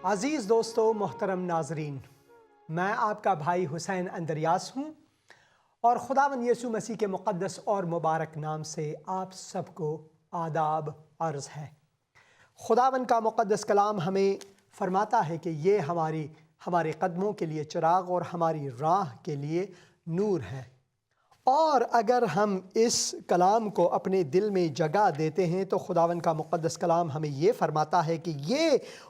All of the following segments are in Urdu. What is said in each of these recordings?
عزیز دوستو، محترم ناظرین، میں آپ کا بھائی حسین اندریاس ہوں اور خداوند یسوع مسیح کے مقدس اور مبارک نام سے آپ سب کو آداب عرض ہے۔ خداوند کا مقدس کلام ہمیں فرماتا ہے کہ یہ ہمارے قدموں کے لیے چراغ اور ہماری راہ کے لیے نور ہے، اور اگر ہم اس کلام کو اپنے دل میں جگہ دیتے ہیں تو خداوند کا مقدس کلام ہمیں یہ فرماتا ہے کہ یہ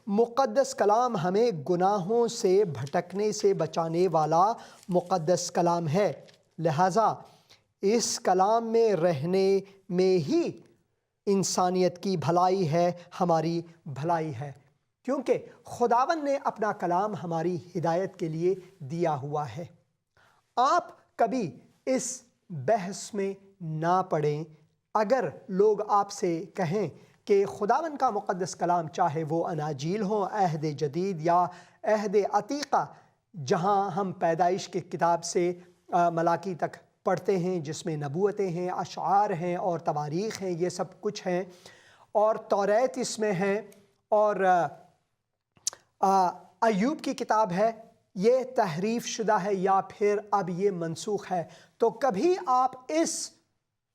مقدس کلام ہمیں گناہوں سے بھٹکنے سے بچانے والا مقدس کلام ہے۔ لہٰذا اس کلام میں رہنے میں ہی انسانیت کی بھلائی ہے، ہماری بھلائی ہے، کیونکہ خداوند نے اپنا کلام ہماری ہدایت کے لیے دیا ہوا ہے۔ آپ کبھی اس بحث میں نہ پڑیں اگر لوگ آپ سے کہیں کہ خداوند کا مقدس کلام، چاہے وہ اناجیل ہوں، عہد جدید یا عہد عتیقہ، جہاں ہم پیدائش کی کتاب سے ملاکی تک پڑھتے ہیں، جس میں نبوتیں ہیں، اشعار ہیں اور تواریخ ہیں، یہ سب کچھ ہیں، اور توریت اس میں ہیں، اور ایوب کی کتاب ہے، یہ تحریف شدہ ہے یا پھر اب یہ منسوخ ہے، تو کبھی آپ اس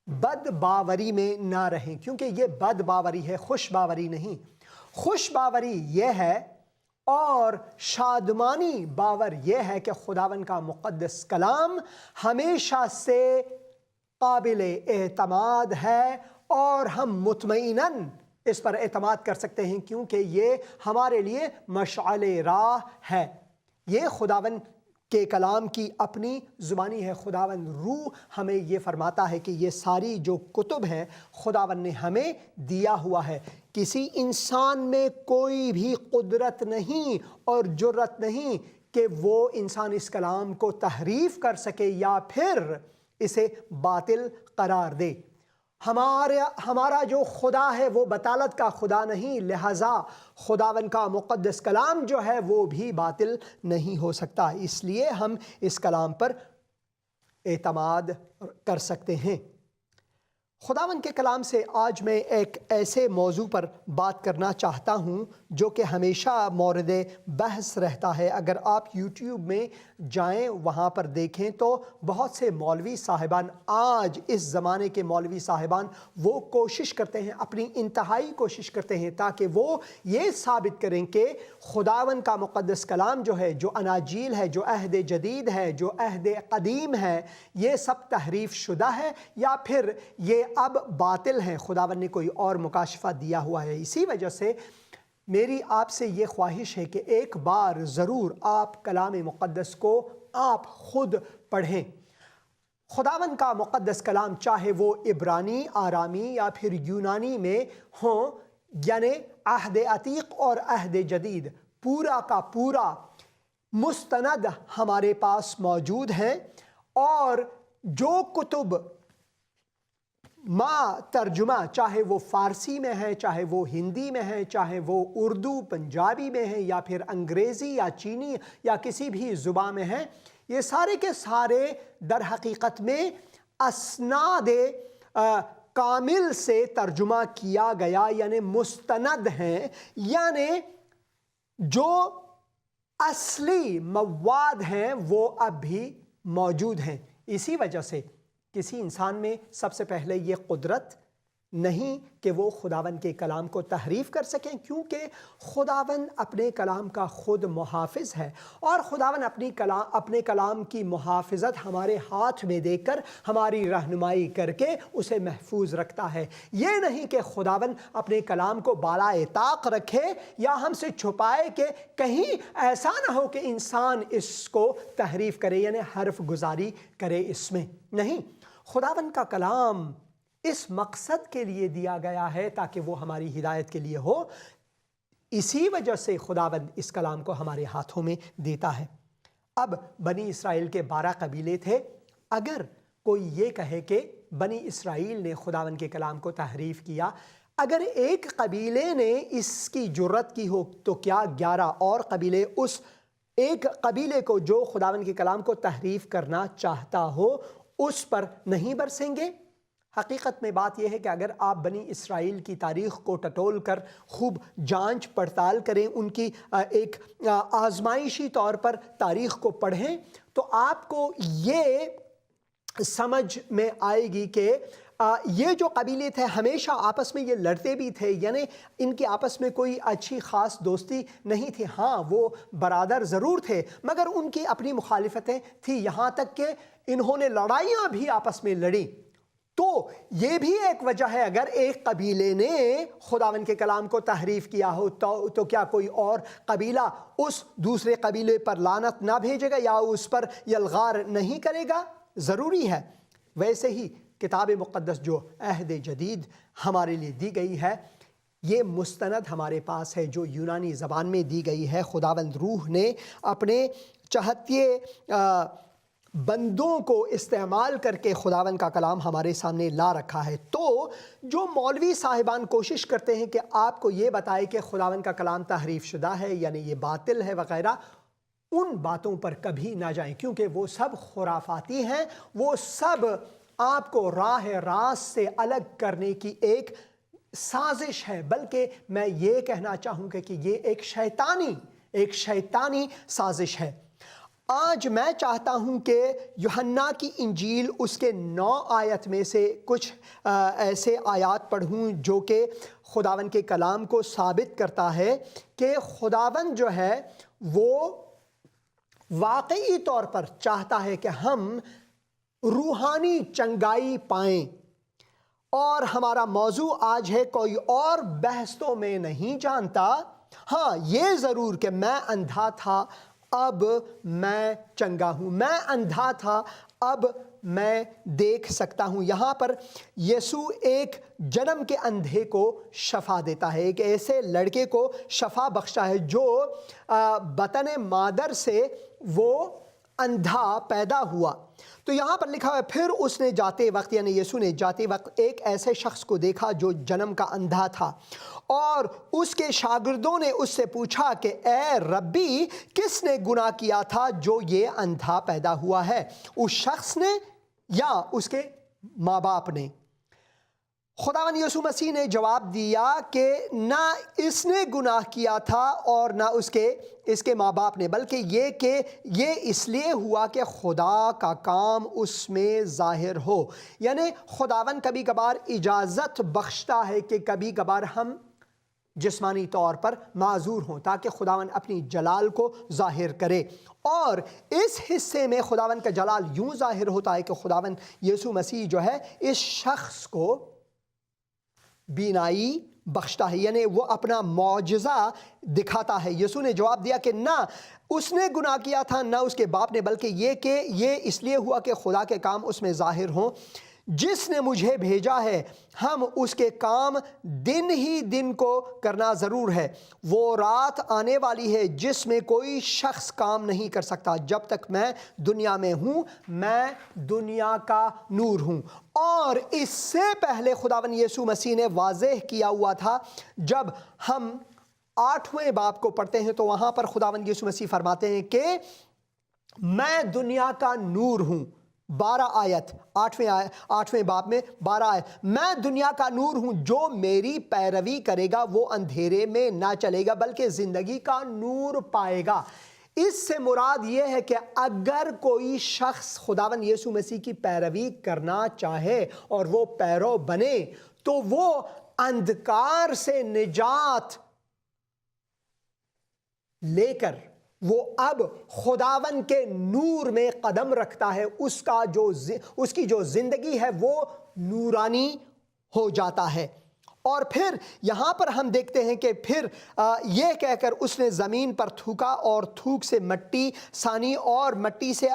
بد باوری میں نہ رہیں، کیونکہ یہ بد باوری ہے، خوش باوری نہیں۔ خوش باوری یہ ہے اور شادمانی باور یہ ہے کہ خداوند کا مقدس کلام ہمیشہ سے قابل اعتماد ہے اور ہم مطمئناً اس پر اعتماد کر سکتے ہیں، کیونکہ یہ ہمارے لیے مشعل راہ ہے۔ یہ خداوند کے کلام کی اپنی زبانی ہے۔ خداوند روح ہمیں یہ فرماتا ہے کہ یہ ساری جو کتب ہیں خداوند نے ہمیں دیا ہوا ہے۔ کسی انسان میں کوئی بھی قدرت نہیں اور جرت نہیں کہ وہ انسان اس کلام کو تحریف کر سکے یا پھر اسے باطل قرار دے۔ ہمارا جو خدا ہے وہ بطالت کا خدا نہیں، لہٰذا خداوند کا مقدس کلام جو ہے وہ بھی باطل نہیں ہو سکتا، اس لیے ہم اس کلام پر اعتماد کر سکتے ہیں۔ خداوند کے کلام سے آج میں ایک ایسے موضوع پر بات کرنا چاہتا ہوں جو کہ ہمیشہ مورد بحث رہتا ہے۔ اگر آپ یوٹیوب میں جائیں، وہاں پر دیکھیں تو بہت سے مولوی صاحبان، آج اس زمانے کے مولوی صاحبان، وہ کوشش کرتے ہیں، اپنی انتہائی کوشش کرتے ہیں تاکہ وہ یہ ثابت کریں کہ خداوند کا مقدس کلام جو ہے، جو اناجیل ہے، جو عہد جدید ہے، جو عہد قدیم ہے، یہ سب تحریف شدہ ہے یا پھر یہ اب باطل ہیں، خداوند نے کوئی اور مکاشفہ دیا ہوا ہے۔ اسی وجہ سے میری آپ سے یہ خواہش ہے کہ ایک بار ضرور آپ کلام مقدس کو آپ خود پڑھیں۔ خداوند کا مقدس کلام، چاہے وہ عبرانی، آرامی یا پھر یونانی میں ہوں، یعنی عہد عتیق اور عہد جدید، پورا کا پورا مستند ہمارے پاس موجود ہیں، اور جو کتب ترجمہ، چاہے وہ فارسی میں ہے، چاہے وہ ہندی میں ہے، چاہے وہ اردو پنجابی میں ہے یا پھر انگریزی یا چینی یا کسی بھی زبان میں ہے، یہ سارے کے سارے در حقیقت میں اسناد کامل سے ترجمہ کیا گیا، یعنی مستند ہیں، یعنی جو اصلی مواد ہیں وہ اب بھی موجود ہیں۔ اسی وجہ سے کسی انسان میں سب سے پہلے یہ قدرت نہیں کہ وہ خداوند کے کلام کو تحریف کر سکیں، کیونکہ خداوند اپنے کلام کا خود محافظ ہے، اور خداوند اپنے کلام کی محافظت ہمارے ہاتھ میں دے کر ہماری رہنمائی کر کے اسے محفوظ رکھتا ہے۔ یہ نہیں کہ خداوند اپنے کلام کو بالائے طاق رکھے یا ہم سے چھپائے کہ کہیں ایسا نہ ہو کہ انسان اس کو تحریف کرے، یعنی حرف گزاری کرے اس میں۔ نہیں، خداوند کا کلام اس مقصد کے لیے دیا گیا ہے تاکہ وہ ہماری ہدایت کے لیے ہو۔ اسی وجہ سے خداوند اس کلام کو ہمارے ہاتھوں میں دیتا ہے۔ اب بنی اسرائیل کے 12 قبیلے تھے۔ اگر کوئی یہ کہے کہ بنی اسرائیل نے خداوند کے کلام کو تحریف کیا، اگر ایک قبیلے نے اس کی جرت کی ہو، تو کیا 11 اور قبیلے اس ایک قبیلے کو جو خداوند کے کلام کو تحریف کرنا چاہتا ہو اس پر نہیں برسیں گے؟ حقیقت میں بات یہ ہے کہ اگر آپ بنی اسرائیل کی تاریخ کو ٹٹول کر خوب جانچ پڑتال کریں، ان کی ایک آزمائشی طور پر تاریخ کو پڑھیں، تو آپ کو یہ سمجھ میں آئے گی کہ یہ جو قبیلے تھے ہمیشہ آپس میں یہ لڑتے بھی تھے، یعنی ان کی آپس میں کوئی اچھی خاص دوستی نہیں تھی۔ ہاں، وہ برادر ضرور تھے، مگر ان کی اپنی مخالفتیں تھیں، یہاں تک کہ انہوں نے لڑائیاں بھی آپس میں لڑیں۔ تو یہ بھی ایک وجہ ہے، اگر ایک قبیلے نے خداوند کے کلام کو تحریف کیا ہو تو کیا کوئی اور قبیلہ اس دوسرے قبیلے پر لعنت نہ بھیجے گا یا اس پر یلغار نہیں کرے گا؟ ضروری ہے۔ ویسے ہی کتاب مقدس جو عہد جدید ہمارے لیے دی گئی ہے، یہ مستند ہمارے پاس ہے جو یونانی زبان میں دی گئی ہے۔ خداوند روح نے اپنے چہتے بندوں کو استعمال کر کے خداوند کا کلام ہمارے سامنے لا رکھا ہے۔ تو جو مولوی صاحبان کوشش کرتے ہیں کہ آپ کو یہ بتائے کہ خداوند کا کلام تحریف شدہ ہے، یعنی یہ باطل ہے وغیرہ، ان باتوں پر کبھی نہ جائیں، کیونکہ وہ سب خرافاتی ہیں، وہ سب آپ کو راہ راست سے الگ کرنے کی ایک سازش ہے۔ بلکہ میں یہ کہنا چاہوں کہ یہ ایک شیطانی سازش ہے۔ آج میں چاہتا ہوں کہ یوحنا کی انجیل اس کے 9 آیت میں سے کچھ ایسے آیات پڑھوں جو کہ خداوند کے کلام کو ثابت کرتا ہے کہ خداوند جو ہے وہ واقعی طور پر چاہتا ہے کہ ہم روحانی چنگائی پائیں۔ اور ہمارا موضوع آج ہے، کوئی اور بحث تو میں نہیں جانتا، ہاں یہ ضرور کہ میں اندھا تھا اب میں چنگا ہوں، میں اندھا تھا اب میں دیکھ سکتا ہوں۔ یہاں پر یسوع ایک جنم کے اندھے کو شفا دیتا ہے، ایک ایسے لڑکے کو شفا بخشتا ہے جو بطن مادر سے وہ اندھا پیدا ہوا۔ تو یہاں پر لکھا ہے، پھر اس نے جاتے وقت، یعنی یسوع نے جاتے وقت ایک ایسے شخص کو دیکھا جو جنم کا اندھا تھا، اور اس کے شاگردوں نے اس سے پوچھا کہ اے ربی، کس نے گناہ کیا تھا جو یہ اندھا پیدا ہوا ہے، اس شخص نے یا اس کے ماں باپ نے؟ خداوند یسوع مسیح نے جواب دیا کہ نہ اس نے گناہ کیا تھا اور نہ اس کے ماں باپ نے، بلکہ یہ کہ یہ اس لیے ہوا کہ خدا کا کام اس میں ظاہر ہو۔ یعنی خداوند کبھی کبھار اجازت بخشتا ہے کہ کبھی کبھار ہم جسمانی طور پر معذور ہوں تاکہ خداوند اپنی جلال کو ظاہر کرے۔ اور اس حصے میں خداوند کا جلال یوں ظاہر ہوتا ہے کہ خداوند یسوع مسیح جو ہے اس شخص کو بینائی بخشتا ہے، یعنی وہ اپنا معجزہ دکھاتا ہے۔ یسوع نے جواب دیا کہ نہ اس نے گناہ کیا تھا نہ اس کے باپ نے، بلکہ یہ کہ یہ اس لیے ہوا کہ خدا کے کام اس میں ظاہر ہوں۔ جس نے مجھے بھیجا ہے ہم اس کے کام دن ہی دن کو کرنا ضرور ہے۔ وہ رات آنے والی ہے جس میں کوئی شخص کام نہیں کر سکتا جب تک میں دنیا میں ہوں، میں دنیا کا نور ہوں۔ اور اس سے پہلے خداوند یسوع مسیح نے واضح کیا ہوا تھا، جب ہم 8ویں باب کو پڑھتے ہیں تو وہاں پر خداوند یسوع مسیح فرماتے ہیں کہ میں دنیا کا نور ہوں۔ 12 آیت 8ویں باب میں 12 آیت، میں دنیا کا نور ہوں، جو میری پیروی کرے گا وہ اندھیرے میں نہ چلے گا بلکہ زندگی کا نور پائے گا۔ اس سے مراد یہ ہے کہ اگر کوئی شخص خداوند یسوع مسیح کی پیروی کرنا چاہے اور وہ پیرو بنے تو وہ اندھکار سے نجات لے کر وہ اب خداوند کے نور میں قدم رکھتا ہے، اس کی جو زندگی ہے وہ نورانی ہو جاتا ہے۔ اور پھر یہاں پر ہم دیکھتے ہیں کہ پھر یہ کہہ کر اس نے زمین پر تھوکا اور تھوک سے مٹی سانی اور مٹی سے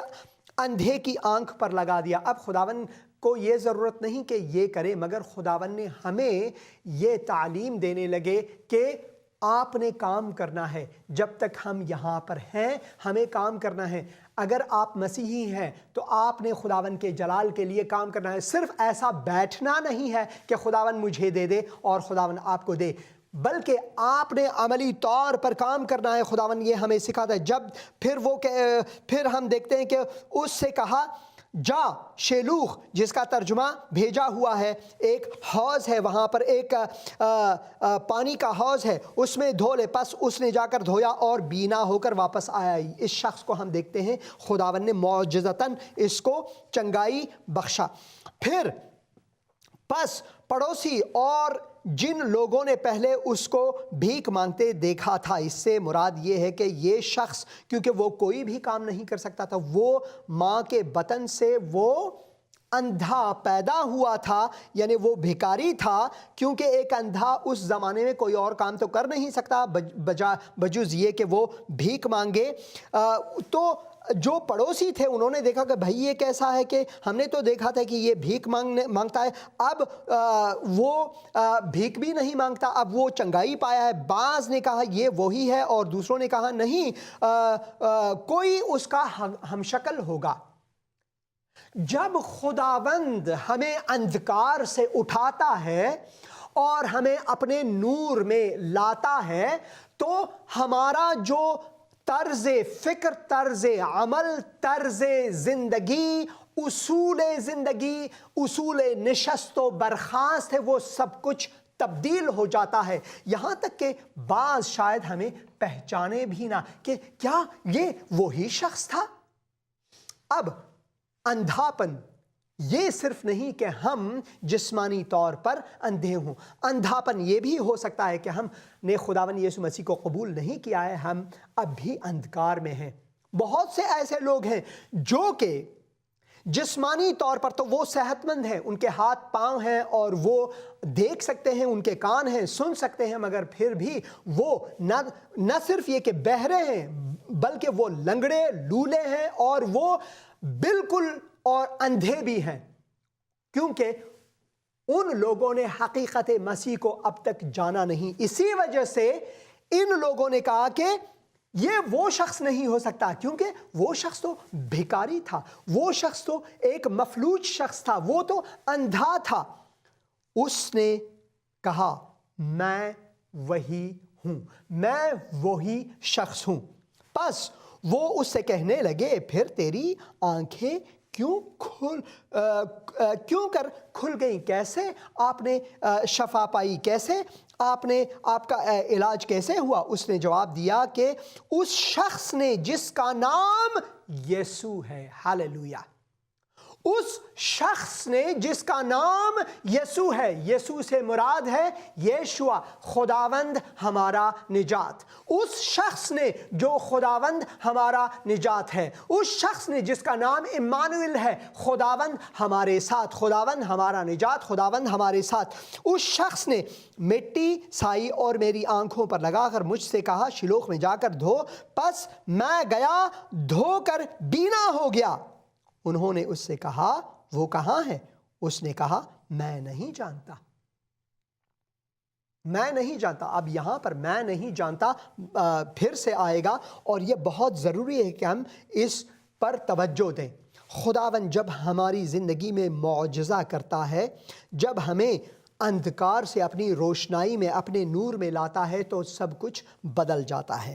اندھے کی آنکھ پر لگا دیا۔ اب خداوند کو یہ ضرورت نہیں کہ یہ کرے، مگر خداوند نے ہمیں یہ تعلیم دینے لگے کہ آپ نے کام کرنا ہے۔ جب تک ہم یہاں پر ہیں ہمیں کام کرنا ہے۔ اگر آپ مسیحی ہیں تو آپ نے خداوند کے جلال کے لیے کام کرنا ہے۔ صرف ایسا بیٹھنا نہیں ہے کہ خداوند مجھے دے دے اور خداوند آپ کو دے، بلکہ آپ نے عملی طور پر کام کرنا ہے۔ خداوند یہ ہمیں سکھاتا ہے۔ پھر ہم دیکھتے ہیں کہ اس سے کہا جا شیلوخ جس کا ترجمہ بھیجا ہوا ہے، ایک حوض ہے وہاں پر، ایک پانی کا حوض ہے، اس میں دھو لے۔ پس اس نے جا کر دھویا اور بینا ہو کر واپس آیا۔ اس شخص کو ہم دیکھتے ہیں خداوند نے معجزتاً اس کو چنگائی بخشا۔ پھر پس پڑوسی اور جن لوگوں نے پہلے اس کو بھیک مانگتے دیکھا تھا، اس سے مراد یہ ہے کہ یہ شخص، کیونکہ وہ کوئی بھی کام نہیں کر سکتا تھا، وہ ماں کے بطن سے وہ اندھا پیدا ہوا تھا، یعنی وہ بھکاری تھا، کیونکہ ایک اندھا اس زمانے میں کوئی اور کام تو کر نہیں سکتا بجز یہ کہ وہ بھیک مانگے۔ تو جو پڑوسی تھے انہوں نے دیکھا کہ بھائی یہ کیسا ہے کہ ہم نے تو دیکھا تھا کہ یہ بھیک مانگتا ہے، اب وہ بھیک بھی نہیں مانگتا، اب وہ چنگائی پایا ہے۔ بعض نے کہا یہ وہی ہے اور دوسروں نے کہا نہیں، کوئی اس کا ہم شکل ہوگا۔ جب خداوند ہمیں اندھکار سے اٹھاتا ہے اور ہمیں اپنے نور میں لاتا ہے تو ہمارا جو طرز فکر، طرز عمل، طرز زندگی، اصول نشست و برخاست ہے، وہ سب کچھ تبدیل ہو جاتا ہے، یہاں تک کہ بعض شاید ہمیں پہچانے بھی نہ کہ کیا یہ وہی شخص تھا۔ اب اندھاپن یہ صرف نہیں کہ ہم جسمانی طور پر اندھے ہوں، اندھاپن یہ بھی ہو سکتا ہے کہ ہم نے خداوند یسوع مسیح کو قبول نہیں کیا ہے، ہم اب بھی اندھکار میں ہیں۔ بہت سے ایسے لوگ ہیں جو کہ جسمانی طور پر تو وہ صحت مند ہیں، ان کے ہاتھ پاؤں ہیں اور وہ دیکھ سکتے ہیں، ان کے کان ہیں، سن سکتے ہیں، مگر پھر بھی وہ نہ صرف یہ کہ بہرے ہیں بلکہ وہ لنگڑے لولے ہیں اور وہ بالکل اور اندھے بھی ہیں، کیونکہ ان لوگوں نے حقیقت مسیح کو اب تک جانا نہیں۔ اسی وجہ سے ان لوگوں نے کہا کہ یہ وہ شخص نہیں ہو سکتا، کیونکہ وہ شخص تو بھکاری تھا، وہ شخص تو ایک مفلوج شخص تھا، وہ تو اندھا تھا۔ اس نے کہا میں وہی ہوں، میں وہی شخص ہوں۔ پس وہ اس سے کہنے لگے پھر تیری آنکھیں کیوں کر کھل گئیں؟ کیسے آپ نے شفا پائی؟ کیسے آپ کا علاج کیسے ہوا؟ اس نے جواب دیا کہ اس شخص نے جس کا نام یسوع ہے، ہاللیلویہ، اس شخص نے جس کا نام یسوع ہے، یسوع سے مراد ہے یشوع، خداوند ہمارا نجات، اس شخص نے جو خداوند ہمارا نجات ہے، اس شخص نے جس کا نام امانویل ہے، خداوند ہمارے ساتھ، خداوند ہمارا نجات، خداوند ہمارے ساتھ۔ اس شخص نے مٹی سائی اور میری آنکھوں پر لگا کر مجھ سے کہا شیلوہ میں جا کر دھو، پس میں گیا، دھو کر بینا ہو گیا۔ انہوں نے اس سے کہا وہ کہاں ہے؟ اس نے کہا میں نہیں جانتا، میں نہیں جانتا۔ اب یہاں پر میں نہیں جانتا پھر سے آئے گا اور یہ بہت ضروری ہے کہ ہم اس پر توجہ دیں۔ خداوند جب ہماری زندگی میں معجزہ کرتا ہے، جب ہمیں اندھکار سے اپنی روشنائی میں، اپنے نور میں لاتا ہے تو سب کچھ بدل جاتا ہے۔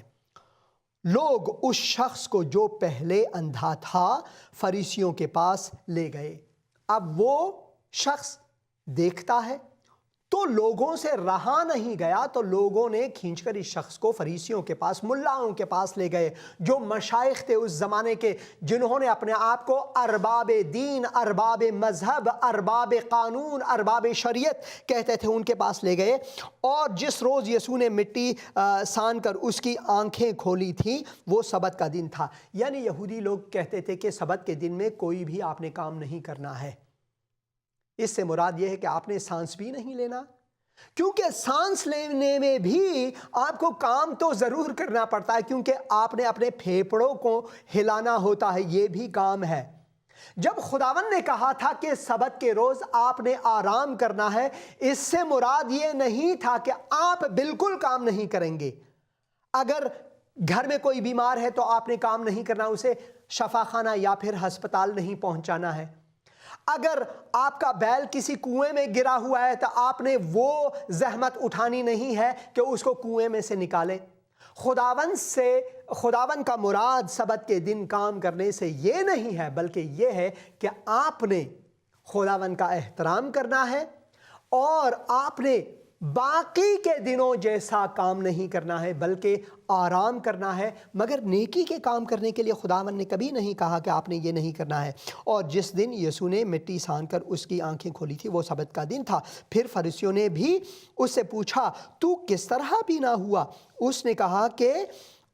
لوگ اس شخص کو جو پہلے اندھا تھا فریسیوں کے پاس لے گئے۔ اب وہ شخص دیکھتا ہے تو لوگوں سے رہا نہیں گیا، تو لوگوں نے کھینچ کر اس شخص کو فریسیوں کے پاس، ملاؤں کے پاس لے گئے، جو مشائخ تھے اس زمانے کے، جنہوں نے اپنے آپ کو ارباب دین، ارباب مذہب، ارباب قانون، ارباب شریعت کہتے تھے، ان کے پاس لے گئے۔ اور جس روز یسوع نے مٹی سان کر اس کی آنکھیں کھولی تھیں وہ سبت کا دن تھا، یعنی یہودی لوگ کہتے تھے کہ سبت کے دن میں کوئی بھی آپ نے کام نہیں کرنا ہے۔ اس سے مراد یہ ہے کہ آپ نے سانس بھی نہیں لینا، کیونکہ سانس لینے میں بھی آپ کو کام تو ضرور کرنا پڑتا ہے، کیونکہ آپ نے اپنے پھیپھڑوں کو ہلانا ہوتا ہے، یہ بھی کام ہے۔ جب خداوند نے کہا تھا کہ سبت کے روز آپ نے آرام کرنا ہے، اس سے مراد یہ نہیں تھا کہ آپ بالکل کام نہیں کریں گے۔ اگر گھر میں کوئی بیمار ہے تو آپ نے کام نہیں کرنا، اسے شفا خانہ یا پھر ہسپتال نہیں پہنچانا ہے۔ اگر آپ کا بیل کسی کنویں میں گرا ہوا ہے تو آپ نے وہ زحمت اٹھانی نہیں ہے کہ اس کو کنویں میں سے نکالیں۔ خداون کا مراد سبت کے دن کام کرنے سے یہ نہیں ہے، بلکہ یہ ہے کہ آپ نے خداون کا احترام کرنا ہے اور آپ نے باقی کے دنوں جیسا کام نہیں کرنا ہے بلکہ آرام کرنا ہے۔ مگر نیکی کے کام کرنے کے لیے خداوند نے کبھی نہیں کہا کہ آپ نے یہ نہیں کرنا ہے۔ اور جس دن یسوع نے مٹی سان کر اس کی آنکھیں کھولی تھی وہ سبت کا دن تھا۔ پھر فریسیوں نے بھی اس سے پوچھا، تو کس طرح بینا ہوا؟ اس نے کہا کہ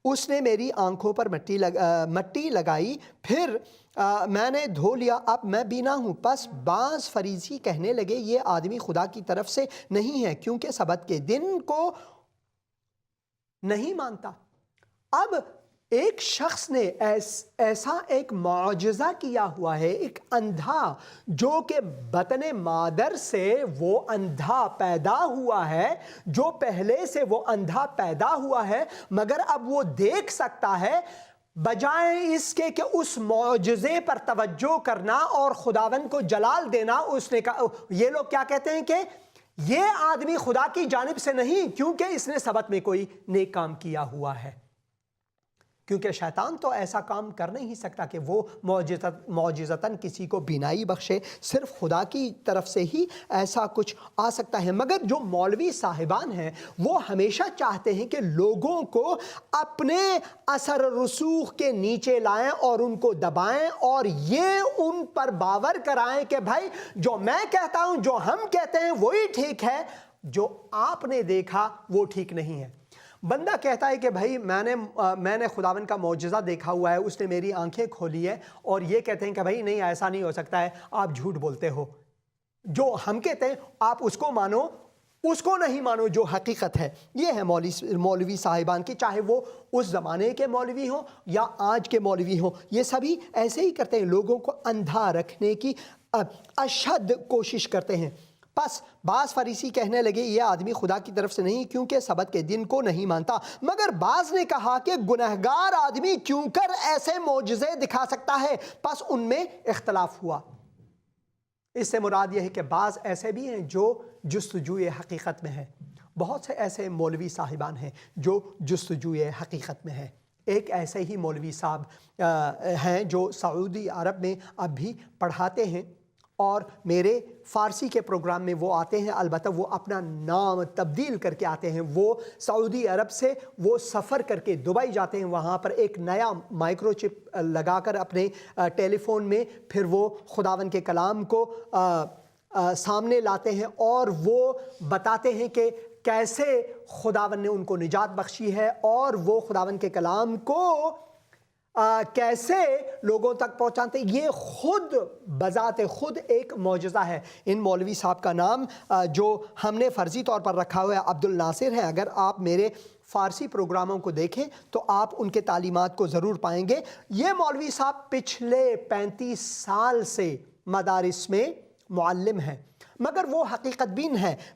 اس نے میری آنکھوں پر مٹی لگائی، پھر میں نے دھو لیا، اب میں بینا ہوں۔ پس بعض فریسی کہنے لگے، یہ آدمی خدا کی طرف سے نہیں ہے کیونکہ سبت کے دن کو نہیں مانتا۔ اب ایک شخص نے ایسا ایک معجزہ کیا ہوا ہے، ایک اندھا جو کہ بطن مادر سے وہ اندھا پیدا ہوا ہے، جو پہلے سے وہ اندھا پیدا ہوا ہے، مگر اب وہ دیکھ سکتا ہے۔ بجائے اس کے کہ اس معجزے پر توجہ کرنا اور خداوند کو جلال دینا، اس نے کہا، یہ لوگ کیا کہتے ہیں کہ یہ آدمی خدا کی جانب سے نہیں کیونکہ اس نے سبت میں کوئی نیک کام کیا ہوا ہے۔ کیونکہ شیطان تو ایسا کام کر نہیں سکتا کہ وہ معجزتاً کسی کو بینائی بخشے، صرف خدا کی طرف سے ہی ایسا کچھ آ سکتا ہے۔ مگر جو مولوی صاحبان ہیں وہ ہمیشہ چاہتے ہیں کہ لوگوں کو اپنے اثر رسوخ کے نیچے لائیں اور ان کو دبائیں اور یہ ان پر باور کرائیں کہ بھائی جو میں کہتا ہوں، جو ہم کہتے ہیں وہی ٹھیک ہے، جو آپ نے دیکھا وہ ٹھیک نہیں ہے۔ بندہ کہتا ہے کہ بھائی میں نے خداوند کا معجزہ دیکھا ہوا ہے، اس نے میری آنکھیں کھولی ہے، اور یہ کہتے ہیں کہ بھائی نہیں ایسا نہیں ہو سکتا ہے، آپ جھوٹ بولتے ہو۔ جو ہم کہتے ہیں آپ اس کو مانو، اس کو نہیں مانو جو حقیقت ہے۔ یہ ہے مولوی صاحبان کی، چاہے وہ اس زمانے کے مولوی ہوں یا آج کے مولوی ہوں، یہ سبھی ایسے ہی کرتے ہیں، لوگوں کو اندھا رکھنے کی اشد کوشش کرتے ہیں۔ پس بعض فریسی کہنے لگے، یہ آدمی خدا کی طرف سے نہیں کیونکہ سبت کے دن کو نہیں مانتا۔ مگر بعض نے کہا کہ گنہگار آدمی کیوں کر ایسے معجزے دکھا سکتا ہے؟ پس ان میں اختلاف ہوا۔ اس سے مراد یہ ہے کہ بعض ایسے بھی ہیں جو جستجوئے حقیقت میں ہیں، بہت سے ایسے مولوی صاحبان ہیں جو جستجوئے حقیقت میں ہیں۔ ایک ایسے ہی مولوی صاحب ہیں جو سعودی عرب میں اب بھی پڑھاتے ہیں، اور میرے فارسی کے پروگرام میں وہ آتے ہیں، البتہ وہ اپنا نام تبدیل کر کے آتے ہیں۔ وہ سعودی عرب سے وہ سفر کر کے دبئی جاتے ہیں، وہاں پر ایک نیا مائکرو چپ لگا کر اپنے ٹیلی فون میں پھر وہ خداوند کے کلام کو سامنے لاتے ہیں اور وہ بتاتے ہیں کہ کیسے خداوند نے ان کو نجات بخشی ہے، اور وہ خداوند کے کلام کو کیسے لوگوں تک پہنچاتے ہیں۔ یہ خود بذات خود ایک معجزہ ہے۔ ان مولوی صاحب کا نام جو ہم نے فرضی طور پر رکھا ہوا ہے عبد الناصر ہے۔ اگر آپ میرے فارسی پروگراموں کو دیکھیں تو آپ ان کے تعلیمات کو ضرور پائیں گے۔ یہ مولوی صاحب پچھلے 35 سال سے مدارس میں معلم ہیں، مگر وہ حقیقت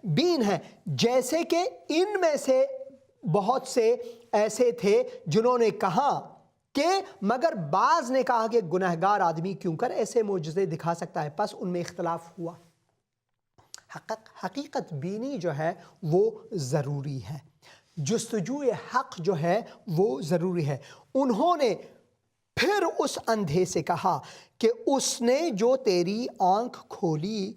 بین ہیں، جیسے کہ ان میں سے بہت سے ایسے تھے جنہوں نے کہا کہ مگر بعض نے کہا کہ گنہگار آدمی کیوں کر ایسے معجزے دکھا سکتا ہے، پس ان میں اختلاف ہوا۔ حقیقت بینی جو ہے وہ ضروری ہے، جستجوئے حق جو ہے وہ ضروری ہے۔ انہوں نے پھر اس اندھے سے کہا کہ اس نے جو تیری آنکھ کھولی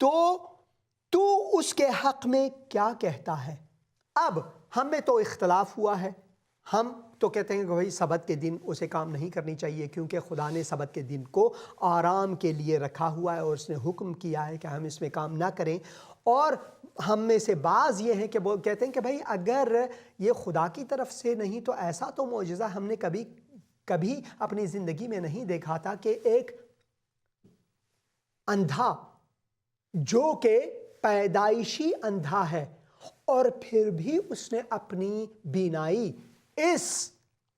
تو اس کے حق میں کیا کہتا ہے؟ اب ہم میں تو اختلاف ہوا ہے۔ ہم تو کہتے ہیں کہ بھائی سبت کے دن اسے کام نہیں کرنی چاہیے کیونکہ خدا نے سبت کے دن کو آرام کے لیے رکھا ہوا ہے اور اس نے حکم کیا ہے کہ ہم اس میں کام نہ کریں۔ اور ہم میں سے بعض یہ ہیں کہ وہ کہتے ہیں کہ بھائی اگر یہ خدا کی طرف سے نہیں تو ایسا تو معجزہ ہم نے کبھی اپنی زندگی میں نہیں دیکھا تھا کہ ایک اندھا جو کہ پیدائشی اندھا ہے اور پھر بھی اس نے اپنی بینائی اس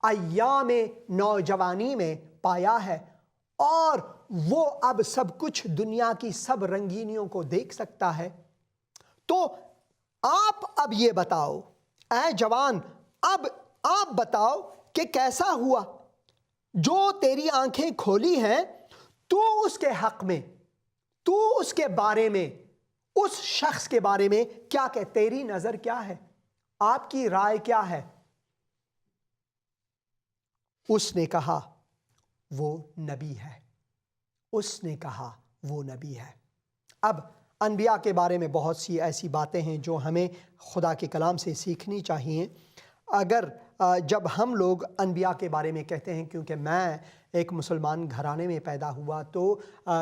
ایام نوجوانی میں پایا ہے، اور وہ اب سب کچھ دنیا کی سب رنگینیوں کو دیکھ سکتا ہے۔ تو آپ اب یہ بتاؤ، اے جوان، اب آپ بتاؤ کہ کیسا ہوا جو تیری آنکھیں کھولی ہیں؟ تو اس کے حق میں، تو اس کے بارے میں، اس شخص کے بارے میں کیا کہ تیری نظر کیا ہے؟ آپ کی رائے کیا ہے؟ اس نے کہا وہ نبی ہے، اس نے کہا وہ نبی ہے۔ اب انبیاء کے بارے میں بہت سی ایسی باتیں ہیں جو ہمیں خدا کے کلام سے سیکھنی چاہیے۔ اگر جب ہم لوگ انبیاء کے بارے میں کہتے ہیں، کیونکہ میں ایک مسلمان گھرانے میں پیدا ہوا، تو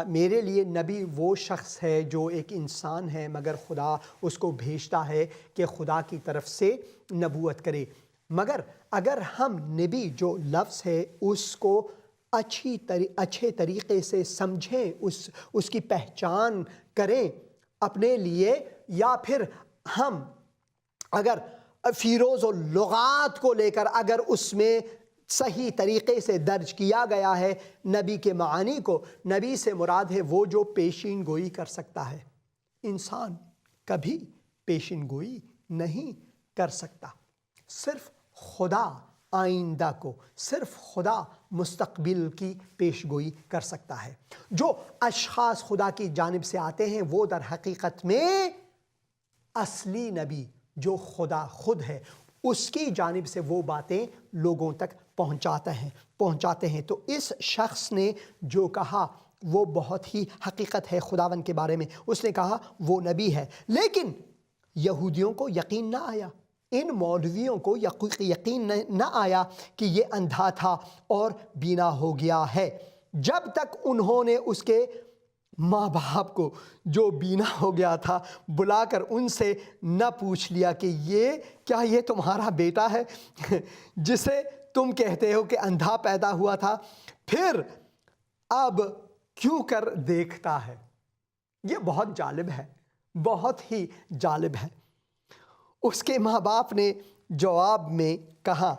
میرے لیے نبی وہ شخص ہے جو ایک انسان ہے مگر خدا اس کو بھیجتا ہے کہ خدا کی طرف سے نبوت کرے۔ مگر اگر ہم نبی جو لفظ ہے اس کو اچھے طریقے سے سمجھیں، اس کی پہچان کریں اپنے لیے، یا پھر ہم اگر فیروز و لغات کو لے کر اگر اس میں صحیح طریقے سے درج کیا گیا ہے نبی کے معانی کو، نبی سے مراد ہے وہ جو پیشین گوئی کر سکتا ہے۔ انسان کبھی پیشین گوئی نہیں کر سکتا، صرف خدا آئندہ کو، صرف خدا مستقبل کی پیش گوئی کر سکتا ہے۔ جو اشخاص خدا کی جانب سے آتے ہیں وہ در حقیقت میں اصلی نبی جو خدا خود ہے اس کی جانب سے وہ باتیں لوگوں تک پہنچاتے ہیں۔ تو اس شخص نے جو کہا وہ بہت ہی حقیقت ہے خداوند کے بارے میں۔ اس نے کہا وہ نبی ہے، لیکن یہودیوں کو یقین نہ آیا، ان مولویوں کو یقین نہ آیا کہ یہ اندھا تھا اور بینا ہو گیا ہے، جب تک انہوں نے اس کے ماں باپ کو جو بینا ہو گیا تھا بلا کر ان سے نہ پوچھ لیا کہ کیا یہ تمہارا بیٹا ہے جسے تم کہتے ہو کہ اندھا پیدا ہوا تھا، پھر اب کیوں کر دیکھتا ہے۔ یہ بہت جالب ہے، بہت ہی جالب ہے۔ اس کے ماں باپ نے جواب میں کہا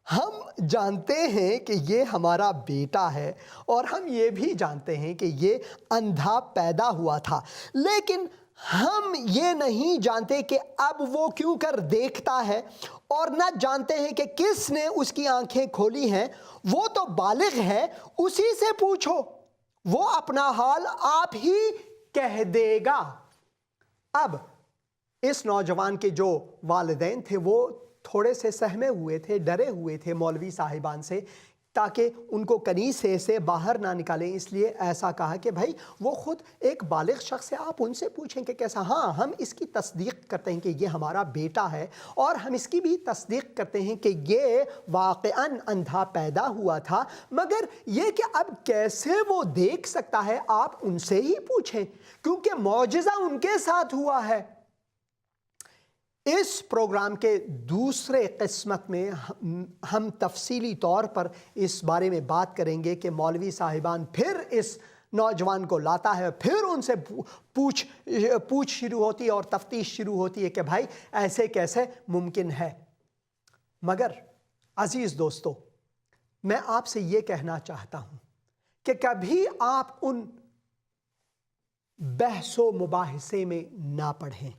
ہم جانتے ہیں کہ یہ ہمارا بیٹا ہے اور ہم یہ بھی جانتے ہیں کہ یہ اندھا پیدا ہوا تھا، لیکن ہم یہ نہیں جانتے کہ اب وہ کیوں کر دیکھتا ہے، اور نہ جانتے ہیں کہ کس نے اس کی آنکھیں کھولی ہیں۔ وہ تو بالغ ہے، اسی سے پوچھو، وہ اپنا حال آپ ہی کہہ دے گا۔ اب اس نوجوان کے جو والدین تھے وہ تھوڑے سے سہمے ہوئے تھے، ڈرے ہوئے تھے مولوی صاحبان سے، تاکہ ان کو کنیسے سے باہر نہ نکالیں، اس لیے ایسا کہا کہ بھائی وہ خود ایک بالغ شخص ہے، آپ ان سے پوچھیں کہ کیسا۔ ہاں، ہم اس کی تصدیق کرتے ہیں کہ یہ ہمارا بیٹا ہے، اور ہم اس کی بھی تصدیق کرتے ہیں کہ یہ واقعاً اندھا پیدا ہوا تھا، مگر یہ کہ اب کیسے وہ دیکھ سکتا ہے آپ ان سے ہی پوچھیں، کیونکہ معجزہ ان کے ساتھ ہوا ہے۔ اس پروگرام کے دوسرے قسمت میں ہم تفصیلی طور پر اس بارے میں بات کریں گے کہ مولوی صاحبان پھر اس نوجوان کو لاتا ہے، پھر ان سے پوچھ شروع ہوتی ہے اور تفتیش شروع ہوتی ہے کہ بھائی ایسے کیسے ممکن ہے۔ مگر عزیز دوستو، میں آپ سے یہ کہنا چاہتا ہوں کہ کبھی آپ ان بحث و مباحثے میں نہ پڑھیں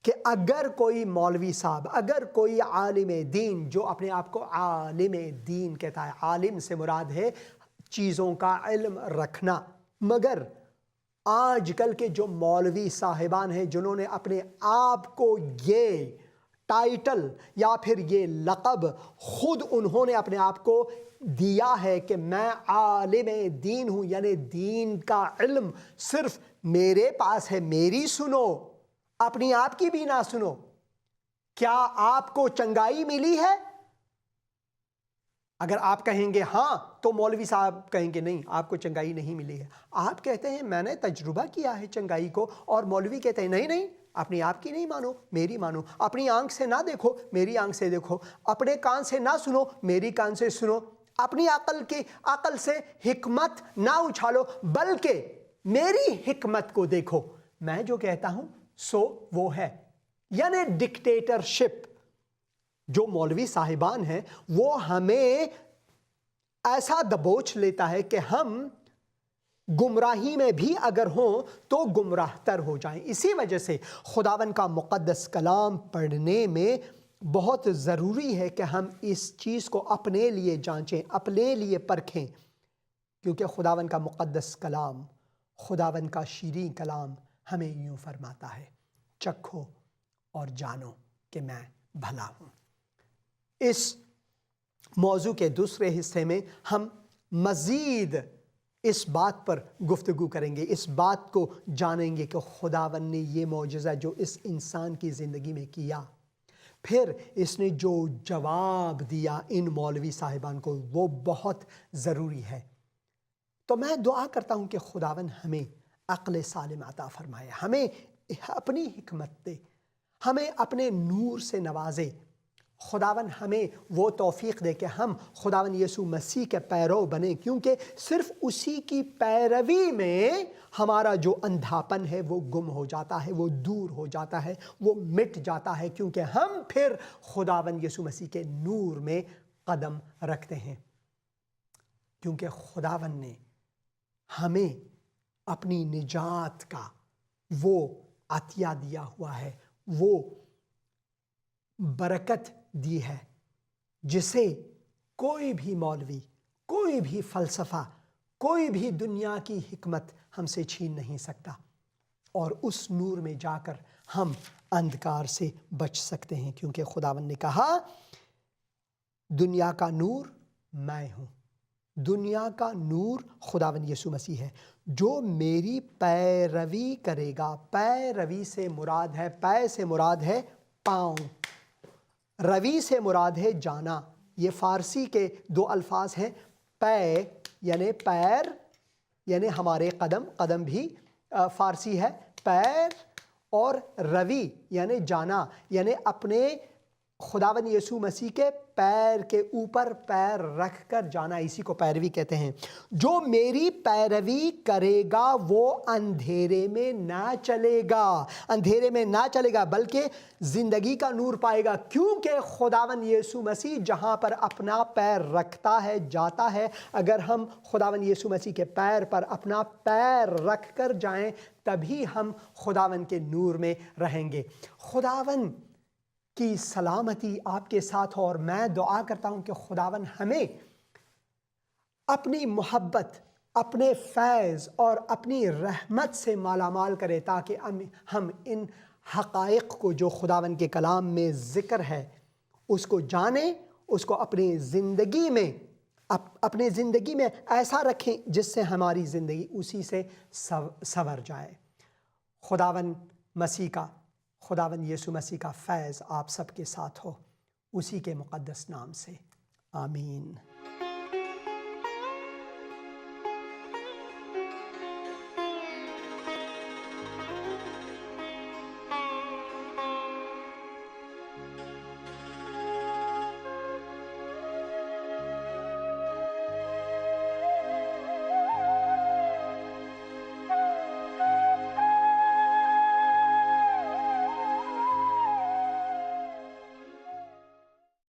کہ اگر کوئی مولوی صاحب، اگر کوئی عالم دین جو اپنے آپ کو عالم دین کہتا ہے، عالم سے مراد ہے چیزوں کا علم رکھنا، مگر آج کل کے جو مولوی صاحبان ہیں جنہوں نے اپنے آپ کو یہ ٹائٹل یا پھر یہ لقب خود انہوں نے اپنے آپ کو دیا ہے کہ میں عالم دین ہوں، یعنی دین کا علم صرف میرے پاس ہے، میری سنو، اپنی آپ کی بھی نہ سنو۔ کیا آپ کو چنگائی ملی ہے؟ اگر آپ کہیں گے ہاں تو مولوی صاحب کہیں گے نہیں، آپ کو چنگائی نہیں ملی ہے۔ آپ کہتے ہیں میں نے تجربہ کیا ہے چنگائی کو، اور مولوی کہتے ہیں نہیں نہیں، اپنی آپ کی نہیں مانو، میری مانو، اپنی آنکھ سے نہ دیکھو، میری آنکھ سے دیکھو، اپنے کان سے نہ سنو، میری کان سے سنو، اپنی عقل سے حکمت نہ اچھالو بلکہ میری حکمت کو دیکھو، میں جو کہتا ہوں سو وہ ہے۔ یعنی ڈکٹیٹرشپ جو مولوی صاحبان ہیں وہ ہمیں ایسا دبوچ لیتا ہے کہ ہم گمراہی میں بھی اگر ہوں تو گمراہ تر ہو جائیں۔ اسی وجہ سے خداوند کا مقدس کلام پڑھنے میں بہت ضروری ہے کہ ہم اس چیز کو اپنے لیے جانچیں، اپنے لیے پرکھیں، کیونکہ خداوند کا مقدس کلام، خداوند کا شیریں کلام ہمیں یوں فرماتا ہے، چکھو اور جانو کہ میں بھلا ہوں۔ اس موضوع کے دوسرے حصے میں ہم مزید اس بات پر گفتگو کریں گے، اس بات کو جانیں گے کہ خداوند نے یہ معجزہ جو اس انسان کی زندگی میں کیا، پھر اس نے جو جواب دیا ان مولوی صاحبان کو، وہ بہت ضروری ہے۔ تو میں دعا کرتا ہوں کہ خداوند ہمیں عقل سالم عطا فرمائے، ہمیں اپنی حکمت دے، ہمیں اپنے نور سے نوازے۔ خداوند ہمیں وہ توفیق دے کہ ہم خداوند یسوع مسیح کے پیرو بنیں، کیونکہ صرف اسی کی پیروی میں ہمارا جو اندھاپن ہے وہ گم ہو جاتا ہے، وہ دور ہو جاتا ہے، وہ مٹ جاتا ہے، کیونکہ ہم پھر خداوند یسوع مسیح کے نور میں قدم رکھتے ہیں، کیونکہ خداوند نے ہمیں اپنی نجات کا وہ عطیہ دیا ہوا ہے، وہ برکت دی ہے جسے کوئی بھی مولوی، کوئی بھی فلسفہ، کوئی بھی دنیا کی حکمت ہم سے چھین نہیں سکتا، اور اس نور میں جا کر ہم اندھکار سے بچ سکتے ہیں، کیونکہ خداوند نے کہا دنیا کا نور میں ہوں۔ دنیا کا نور خداوند یسوع مسیح ہے، جو میری پیروی کرے گا۔ پیروی سے مراد ہے، پے سے مراد ہے پاؤں، روی سے مراد ہے جانا۔ یہ فارسی کے دو الفاظ ہیں، پے یعنی پیر، یعنی ہمارے قدم، قدم بھی فارسی ہے، پیر، اور روی یعنی جانا، یعنی اپنے خداوند یسوع مسیح کے پیر کے اوپر پیر رکھ کر جانا، اسی کو پیروی کہتے ہیں۔ جو میری پیروی کرے گا وہ اندھیرے میں نہ چلے گا، اندھیرے میں نہ چلے گا بلکہ زندگی کا نور پائے گا، کیونکہ خداوند یسوع مسیح جہاں پر اپنا پیر رکھتا ہے جاتا ہے۔ اگر ہم خداوند یسوع مسیح کے پیر پر اپنا پیر رکھ کر جائیں تبھی ہم خداوند کے نور میں رہیں گے۔ خداوند کی سلامتی آپ کے ساتھ ہو، اور میں دعا کرتا ہوں کہ خداوند ہمیں اپنی محبت، اپنے فیض اور اپنی رحمت سے مالا مال کرے، تاکہ ہم ان حقائق کو جو خداوند کے کلام میں ذکر ہے اس کو جانیں، اس کو اپنی زندگی میں ایسا رکھیں جس سے ہماری زندگی اسی سے سنور جائے۔ خداوند یسوع مسیح کا فیض آپ سب کے ساتھ ہو، اسی کے مقدس نام سے، آمین۔